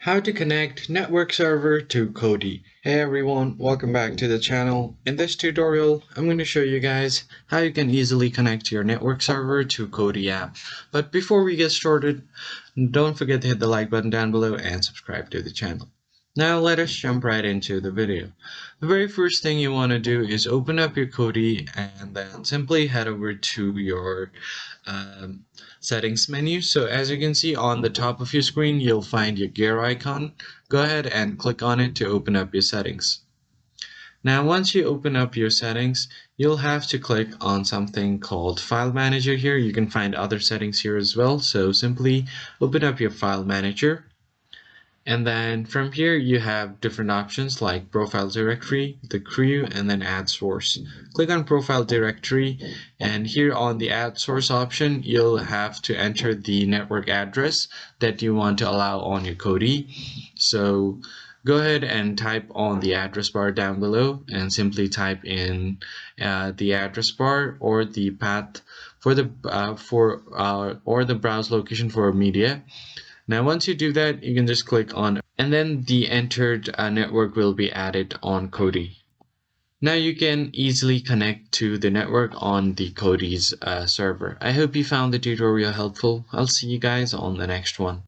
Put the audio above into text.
How to connect network server to Kodi. Hey everyone, welcome back to the channel. In this tutorial, I'm going to show you guys how you can easily connect your network server to Kodi app. But before we get started, don't forget to hit the like button down below and subscribe to the channel. Now let us jump right into the video. The very first thing you want to do is open up your Kodi and then simply head over to your settings menu. So as you can see on the top of your screen, you'll find your gear icon. Go ahead and click on it to open up your settings. Now once you open up your settings, you'll have to click on something called File Manager here. You can find other settings here as well. So simply open up your File Manager. And then from here you have different options like profile directory, the crew, and then add source. Click on profile directory, and here on the add source option you'll have to enter the network address that you want to allow on your Kodi. So go ahead and type on the address bar down below and simply type in the address bar or the path for the or the browse location for media. Now once you do that, you can just click on, and then the entered network will be added on Kodi. Now you can easily connect to the network on the Kodi's server. I hope you found the tutorial helpful. I'll see you guys on the next one.